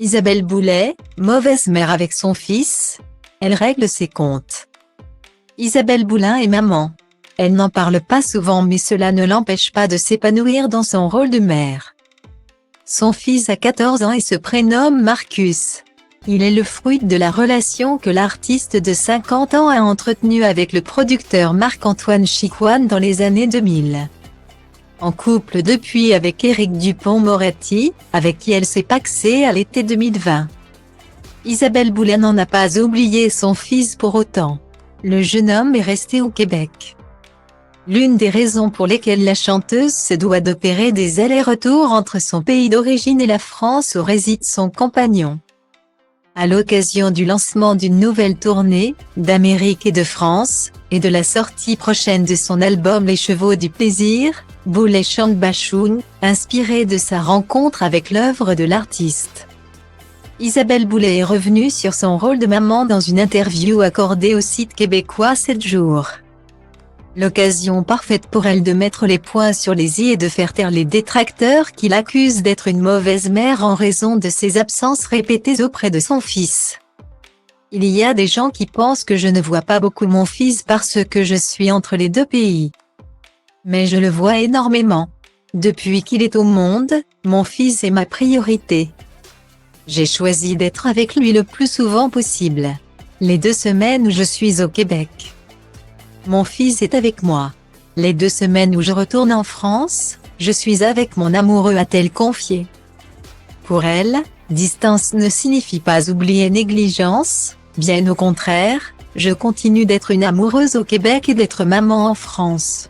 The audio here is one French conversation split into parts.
Isabelle Boulay, mauvaise mère avec son fils, elle règle ses comptes. Isabelle Boulay est maman. Elle n'en parle pas souvent mais cela ne l'empêche pas de s'épanouir dans son rôle de mère. Son fils a 14 ans et se prénomme Marcus. Il est le fruit de la relation que l'artiste de 50 ans a entretenue avec le producteur Marc-Antoine Chicoine dans les années 2000. En couple depuis avec Éric Dupond-Moretti, avec qui elle s'est pacsée à l'été 2020. Isabelle Boulay n'en a pas oublié son fils pour autant. Le jeune homme est resté au Québec. L'une des raisons pour lesquelles la chanteuse se doit d'opérer des allers-retours entre son pays d'origine et la France où réside son compagnon. À l'occasion du lancement d'une nouvelle tournée, d'Amérique et de France, et de la sortie prochaine de son album Les Chevaux du Plaisir, Boulay chante Bachoun, inspiré de sa rencontre avec l'œuvre de l'artiste. Isabelle Boulay est revenue sur son rôle de maman dans une interview accordée au site québécois 7 jours. L'occasion parfaite pour elle de mettre les points sur les i et de faire taire les détracteurs qui l'accusent d'être une mauvaise mère en raison de ses absences répétées auprès de son fils. Il y a des gens qui pensent que je ne vois pas beaucoup mon fils parce que je suis entre les deux pays. Mais je le vois énormément. Depuis qu'il est au monde, mon fils est ma priorité. J'ai choisi d'être avec lui le plus souvent possible. Les 2 semaines où je suis au Québec. Mon fils est avec moi. Les 2 semaines où je retourne en France, je suis avec mon amoureux, a-t-elle confié. Pour elle, distance ne signifie pas oublier négligence, bien au contraire, je continue d'être une amoureuse au Québec et d'être maman en France.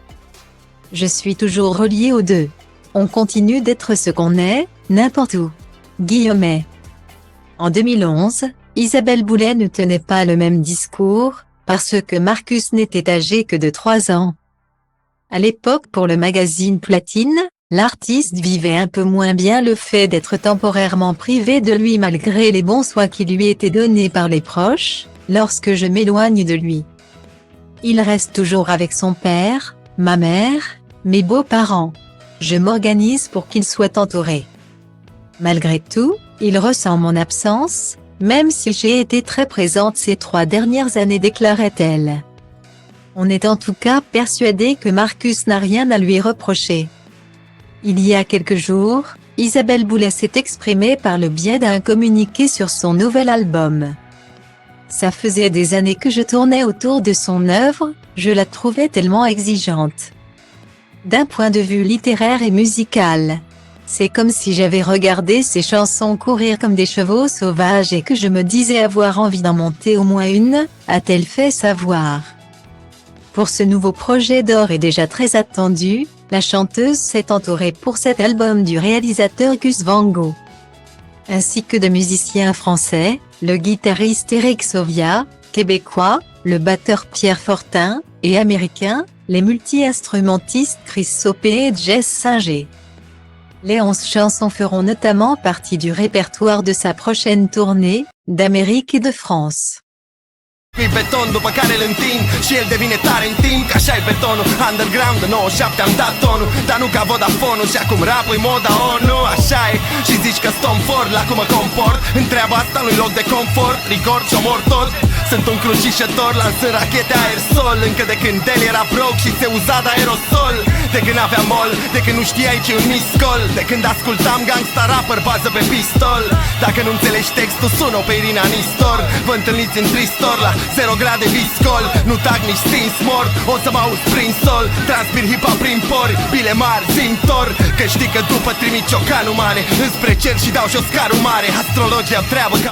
Je suis toujours reliée aux deux. On continue d'être ce qu'on est, n'importe où. Guillemets. En 2011, Isabelle Boulay ne tenait pas le même discours, parce que Marcus n'était âgé que de 3 ans. À l'époque pour le magazine Platine, l'artiste vivait un peu moins bien le fait d'être temporairement privé de lui malgré les bons soins qui lui étaient donnés par les proches, lorsque je m'éloigne de lui. Il reste toujours avec son père, ma mère, mes beaux-parents. Je m'organise pour qu'il soit entouré. Malgré tout, il ressent mon absence, même si j'ai été très présente ces 3 dernières années, déclarait-elle. On est en tout cas persuadé que Marcus n'a rien à lui reprocher. Il y a quelques jours, Isabelle Boulay s'est exprimée par le biais d'un communiqué sur son nouvel album. Ça faisait des années que je tournais autour de son œuvre, je la trouvais tellement exigeante. D'un point de vue littéraire et musical. C'est comme si j'avais regardé ces chansons courir comme des chevaux sauvages et que je me disais avoir envie d'en monter au moins une, a-t-elle fait savoir. Pour ce nouveau projet d'or et déjà très attendu, la chanteuse s'est entourée pour cet album du réalisateur Gus Van Gogh. Ainsi que de musiciens français, le guitariste Eric Sauvia, québécois, le batteur Pierre Fortin, et américain, les multi-instrumentistes Chris Sopé et Jess Singer. Les 11 chansons feront notamment partie du répertoire de sa prochaine tournée, d'Amérique et de France. Pe beton după care îl întind și el devine tare în timp, că așa-i betonul. Underground, 97 am dat tonul, dar nu ca Vodafone-ul. Și acum rap-ul moda ONU, așa e. Și zici că Tom Ford, la cum mă comport. În treaba asta nu-i loc de confort, record și omor tot. Sunt un crucișător, lansând rachete aerosol. Încă de când el era broke și se uza de aerosol. De când aveam mol, de când nu știai ce un miscol. De când ascultam gangsta rapper, bază pe pistol. Dacă nu înțelegi textul, sună pe Irina Nistor. Vă întâlniți în Tristor la 0 grade viscol. Nu tag nici stins mort, o să mă auzi prin sol. Transpir hip-hop prin pori, bile mari, zintor. Că știi că după trimit ciocanul mare înspre cer și dau jos carul mare. Astrologia treabă ca